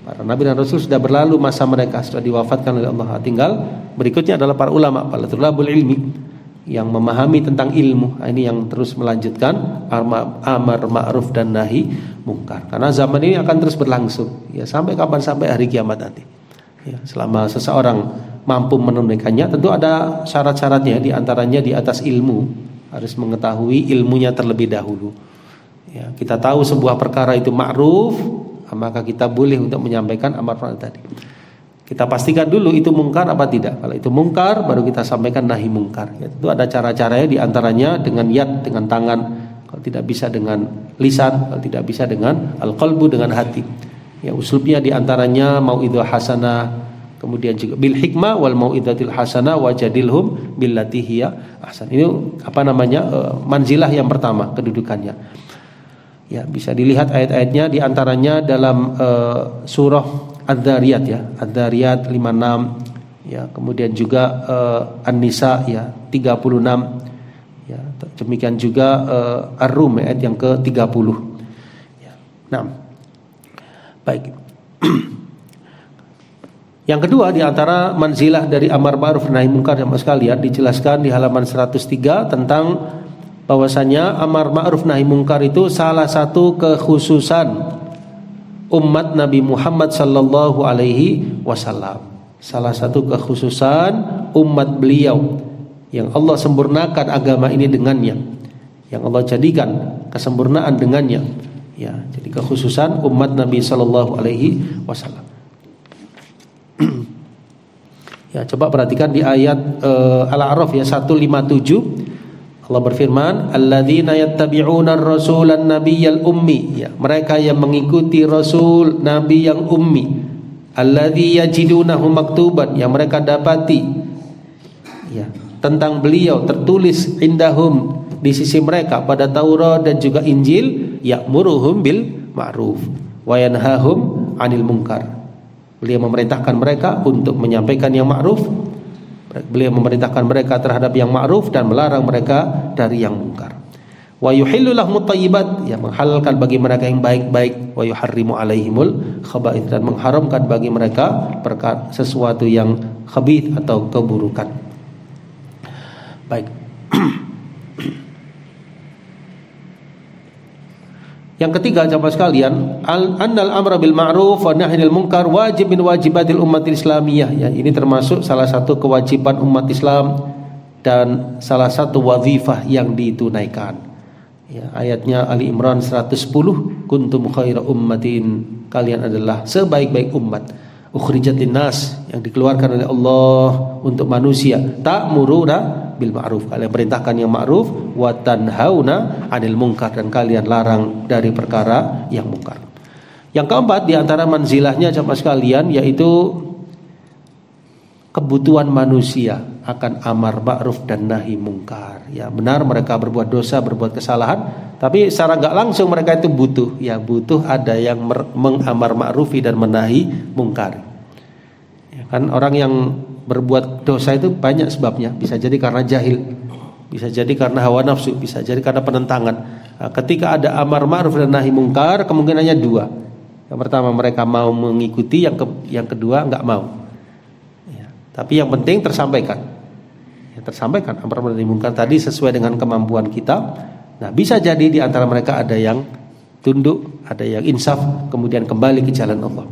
Para nabi dan rasul sudah berlalu masa mereka, sudah diwafatkan oleh Allah. Tinggal berikutnya adalah para ulama, para tulabul ilmi yang memahami tentang ilmu. Ini yang terus melanjutkan amar ma'ruf dan nahi mungkar. Karena zaman ini akan terus berlangsung ya, sampai kapan? Sampai hari kiamat nanti. Ya, selama seseorang mampu menunaikannya, tentu ada syarat-syaratnya, di antaranya di atas ilmu, harus mengetahui ilmunya terlebih dahulu. Ya, kita tahu sebuah perkara itu ma'ruf, maka kita boleh untuk menyampaikan amar ma'ruf tadi. Kita pastikan dulu itu mungkar apa tidak. Kalau itu mungkar, baru kita sampaikan nahi mungkar. Ya, itu ada cara-caranya, di antaranya dengan yad, dengan tangan. Kalau tidak bisa dengan lisan, kalau tidak bisa dengan al-qalbu, dengan hati. Ya, uslubnya di antaranya mau'idhah hasanah, kemudian juga bil hikmah wal mau'idhatil hasanah wajadilhum billati hiya ahsan. Ini manzilah yang pertama, kedudukannya. Ya, bisa dilihat ayat-ayatnya, di antaranya dalam surah Adz-Dzariyat ya, Adz-Dzariyat 56 ya, kemudian juga An-Nisa ya 36 ya, demikian juga Ar-Rum ayat yang ke-30 ya. Nah, baik. Yang kedua di antara manzilah dari amar ma'ruf nahi mungkar sama sekalian dijelaskan di halaman 103 tentang bahwasanya amar ma'ruf nahi mungkar itu salah satu kekhususan umat Nabi Muhammad sallallahu alaihi wasallam. Salah satu kekhususan umat beliau yang Allah sempurnakan agama ini dengannya, yang Allah jadikan kesempurnaan dengannya. Ya, jadi kekhususan umat Nabi sallallahu alaihi wasallam. Ya, coba perhatikan di ayat Al-A'raf ya 157. Allah berfirman, alladzina yattabi'una ar-rasulan nabiyyal ummi, ya, mereka yang mengikuti rasul nabi yang ummi, alladzi yajidunahu maktuban, yang mereka dapati ya tentang beliau tertulis indahum, di sisi mereka pada Taurat dan juga Injil, ya'muruhum bil ma'ruf wa yanhahum 'anil munkar. Beliau memerintahkan mereka untuk menyampaikan yang ma'ruf. Beliau memerintahkan mereka terhadap yang ma'ruf dan melarang mereka dari yang mungkar. Wa yuhillu lahumut thayyibat, yang menghalalkan bagi mereka yang baik-baik, wa yuharrimu alaihimul khaba'ith, dan mengharamkan bagi mereka sesuatu yang khabith atau keburukan. Baik. Yang ketiga jamaah sekalian, annal amra bil ma'ruf wa nahy anil munkar wajib min wajibatil ummatil islamiyah. Ya, ini termasuk salah satu kewajiban umat Islam dan salah satu wazifah yang ditunaikan. Ya, ayatnya Ali Imran 110, kuntum khaira ummatin, kalian adalah sebaik-baik umat, ukhrijat linnas, yang dikeluarkan oleh Allah untuk manusia, ta'muruna bil ma'ruf, kalian perintahkan yang ma'ruf, wa tanhauna 'anil munkar, dan kalian larang dari perkara yang mungkar. Yang keempat di antara manzilahnya jamaah sekalian, yaitu kebutuhan manusia akan amar ma'ruf dan nahi mungkar. Ya, benar mereka berbuat dosa, berbuat kesalahan, tapi secara enggak langsung mereka itu butuh, ya butuh ada yang mengamar ma'rufi dan menahi mungkar. Ya, kan orang yang berbuat dosa itu banyak sebabnya, bisa jadi karena jahil, bisa jadi karena hawa nafsu, bisa jadi karena penentangan. Nah, ketika ada amar ma'ruf dan nahi mungkar, kemungkinannya dua. Yang pertama mereka mau mengikuti, yang kedua enggak mau. Ya, tapi yang penting tersampaikan. Ya, tersampaikan amar ma'ruf dan nahi mungkar tadi sesuai dengan kemampuan kita. Nah, bisa jadi di antara mereka ada yang tunduk, ada yang insaf, kemudian kembali ke jalan Allah.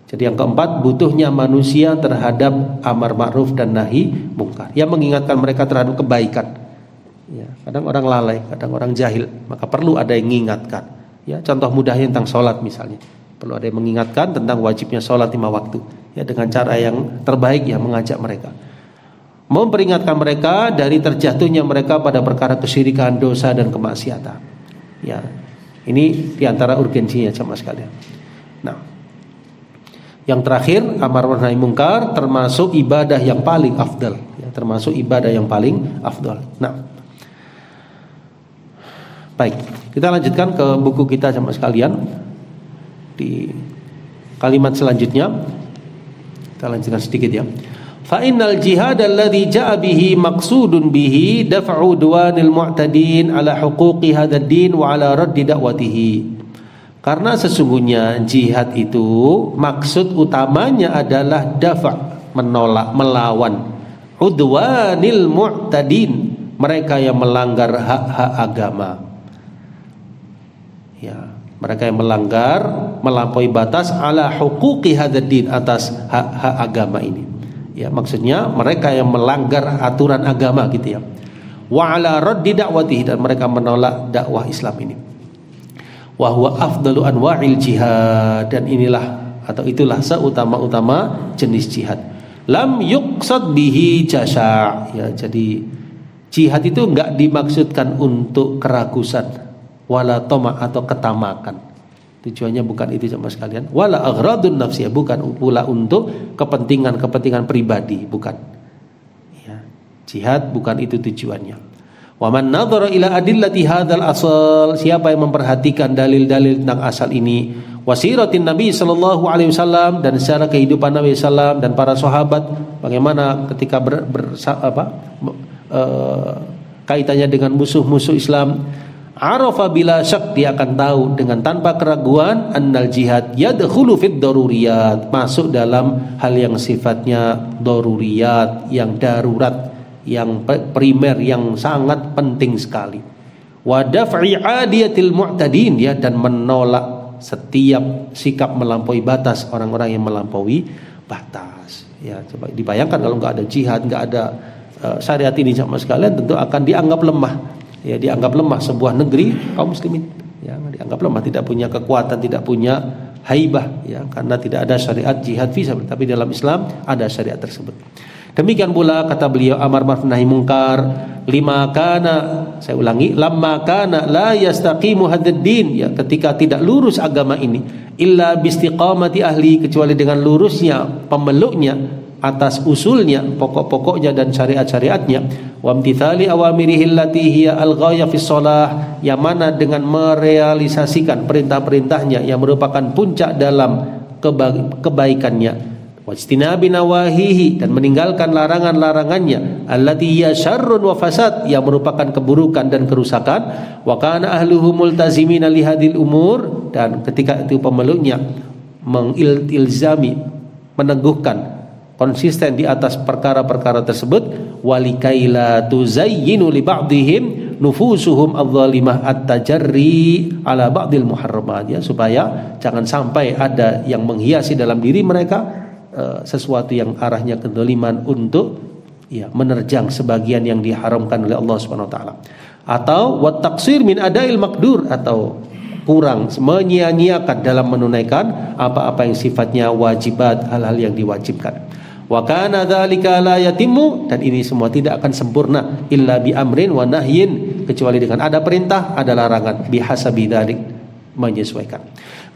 Jadi yang keempat, butuhnya manusia terhadap amar ma'ruf dan nahi mungkar, yang mengingatkan mereka terhadap kebaikan. Ya, kadang orang lalai, kadang orang jahil, maka perlu ada yang mengingatkan. Ya, contoh mudahnya tentang sholat misalnya, perlu ada yang mengingatkan tentang wajibnya sholat 5 waktu. Ya, dengan cara yang terbaik, ya mengajak mereka, memperingatkan mereka dari terjatuhnya mereka pada perkara kesyirikan, dosa dan kemaksiatan. Ya, ini diantara urgensinya sama sekalian. Nah, yang terakhir, amar ma'ruf nahi mungkar termasuk ibadah yang paling afdal. Ya, termasuk ibadah yang paling afdal. Nah, baik, kita lanjutkan ke buku kita sama sekalian. Di kalimat selanjutnya kita lanjutkan sedikit ya. Fa innal jihad alladhi ja'a bihi maqsudun bihi daf'u duwanil mu'tadin ala huquqi hadzal din wa ala raddi da'watihi. Karena sesungguhnya jihad itu maksud utamanya adalah dafa', menolak, melawan udwanil mu'tadin, mereka yang melanggar hak-hak agama. Ya, mereka yang melanggar, melampaui batas ala huquqi hadzal din, atas hak-hak agama ini. Ya, maksudnya mereka yang melanggar aturan agama gitu ya. Wa ala raddi da'watihi, dan mereka menolak dakwah Islam ini. Wa huwa afdalu anwa'il jihad, dan inilah atau itulah seutama-utama jenis jihad. Lam yuqsad bihi jasha'. Ya, jadi jihad itu enggak dimaksudkan untuk keragusan, wala tama' atau ketamakan. Tujuannya bukan itu sama sekalian. Wala aghradun nafsiyah, bukan pula untuk kepentingan-kepentingan pribadi, bukan. Ya, jihad bukan itu tujuannya. Wa man nadhara ila adillati hadzal asal, siapa yang memperhatikan dalil-dalil tentang asal ini, wasiratin Nabi sallallahu alaihi wasallam, dan secara kehidupan Nabi sallam dan para sahabat, bagaimana ketika kaitannya dengan musuh-musuh Islam, arafa bila syak, dia akan tahu dengan tanpa keraguan, annal jihad yadkhulu fid daruriyat, masuk dalam hal yang sifatnya daruriyat, yang darurat, yang primer, yang sangat penting sekali. Wa daf'i adiyatil mu'tadin, ya, dan menolak setiap sikap melampaui batas, orang-orang yang melampaui batas. Ya, coba dibayangkan kalau nggak ada jihad, nggak ada syariat ini sama sekalian, tentu akan dianggap lemah. Ya, dianggap lemah sebuah negeri kaum muslimin. Ya, dianggap lemah, tidak punya kekuatan, tidak punya haibah, ya, karena tidak ada syariat jihad fi sabilillah. Tapi dalam Islam ada syariat tersebut. Demikian pula kata beliau, amar ma'ruf nahi mungkar lima kana, saya ulangi, lamma kana la yastaqimu hadzal din, ya, ketika tidak lurus agama ini, illa bistiqamati ahli, kecuali dengan lurusnya pemeluknya atas usulnya, pokok-pokoknya dan syariat-syariatnya, wa imtithali awamirihi allati hiya al-ghaya fi shalah, yang mana dengan merealisasikan perintah-perintahnya yang merupakan puncak dalam kebaikannya, wajtinabi nawahihi, dan meninggalkan larangan-larangannya, allati hiya syarrun wa fasad, yang merupakan keburukan dan kerusakan, wa kana ahluhu multazimina li hadhil umur, dan ketika itu pemeluknya mengilzami, meneguhkan, konsisten di atas perkara-perkara tersebut, walikaila tuzayyinu li ba'dihim nufusuhum adh-dhalimah at-tajarri ala ba'dil muharramat, ya, supaya jangan sampai ada yang menghiasi dalam diri mereka sesuatu yang arahnya kedoliman untuk, ya, menerjang sebagian yang diharamkan oleh Allah Subhanahu wa taala, atau wat taqsir min adail maqdur, atau kurang, menyia-nyiakan dalam menunaikan apa-apa yang sifatnya wajibat, hal-hal yang diwajibkan. Wa kana dzalika la yatimmu, dan ini semua tidak akan sempurna illa bi amrin wa nahyin, kecuali dengan ada perintah, ada larangan, bihasabi dzalik, menyesuaikan.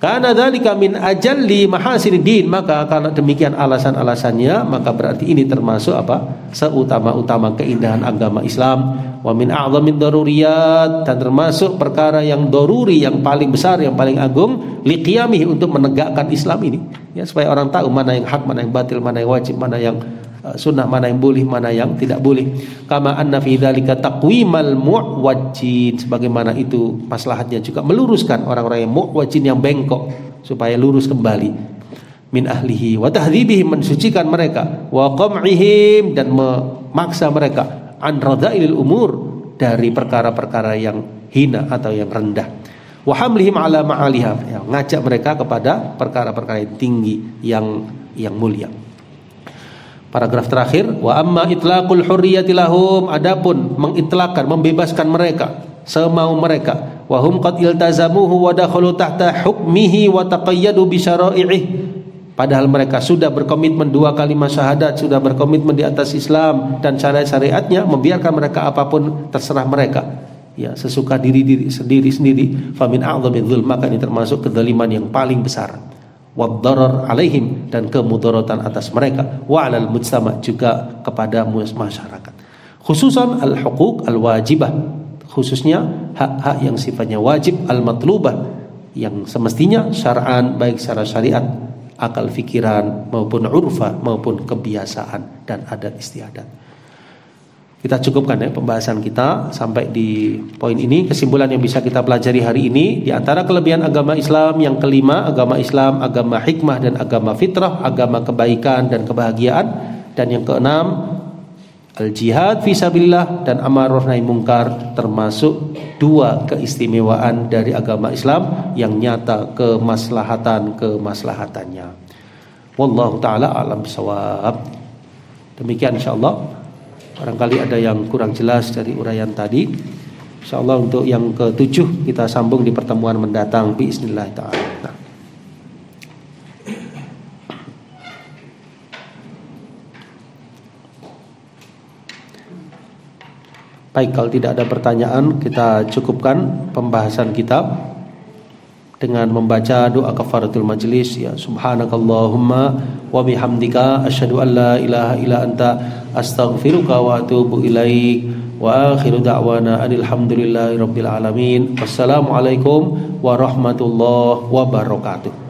Karena dzalika min ajalli mahasiniddin, maka kalau demikian alasan-alasannya, maka berarti ini termasuk apa? Seutama-utama keindahan agama Islam. Wa min a'dhamid daruriyat, dan termasuk perkara yang daruri, yang paling besar, yang paling agung, liqiyamih, untuk menegakkan Islam ini, ya, supaya orang tahu mana yang hak, mana yang batil, mana yang wajib, mana yang sunnah, mana yang boleh, mana yang tidak boleh. Kama anna fi dzalika taqwimal mu'wajjin, sebagaimana itu maslahatnya juga meluruskan orang-orang yang mu'wajjin, yang bengkok, supaya lurus kembali, min ahlihi wa tahdhibihim, mensucikan mereka, wa qam'ihim, dan memaksa mereka, an radha'ilil umur, dari perkara-perkara yang hina atau yang rendah. Wa hamlihim ala ma'aliha, ya, ngajak mereka kepada perkara-perkara yang tinggi, yang mulia. Paragraf terakhir, wa amma itlaqul hurriyati lahum, adapun mengitlakkan, membebaskan mereka semau mereka, wa hum qad iltazamuhu wa dakhalu tahta hukmihi wa taqayyadu bi syara'ihi, padahal mereka sudah berkomitmen 2 kalimat syahadat, sudah berkomitmen di atas Islam dan syariat-syariatnya, membiarkan mereka apapun terserah mereka, ya, sesuka diri sendiri, fa min a'dzami dzulm, maka ini termasuk kezaliman yang paling besar, wad-darar alaihim, dan kemudaratan atas mereka, wa 'alal mujtama, juga kepada masyarakat, khususan al-huquq al-wajibah, khususnya hak-hak yang sifatnya wajib, al-matlubah, yang semestinya syar'an, baik secara syariat, akal fikiran, maupun urfa, maupun kebiasaan dan adat istiadat. Kita cukupkan ya pembahasan kita sampai di poin ini. Kesimpulan yang bisa kita pelajari hari ini, di antara kelebihan agama Islam yang kelima, agama Islam agama hikmah dan agama fitrah, agama kebaikan dan kebahagiaan. Dan yang keenam, al-jihad fisabilillah dan amar nahi mungkar, termasuk 2 keistimewaan dari agama Islam yang nyata kemaslahatannya. Wallahu taala alam bisawab. Demikian insyaallah. Barangkali ada yang kurang jelas dari uraian tadi. Insyaallah untuk yang ke-7 kita sambung di pertemuan mendatang biiznillah taala. Nah. Baik, kalau tidak ada pertanyaan, kita cukupkan pembahasan kita dengan membaca doa kafaratul majlis, ya. Subhanakallahumma wa bihamdika asyhadu an la ilaha illa anta astaghfiruka wa atubu ilaik. Wa akhiru da'wana alhamdulillahi rabbil alamin. Wassalamualaikum warahmatullahi wabarakatuh.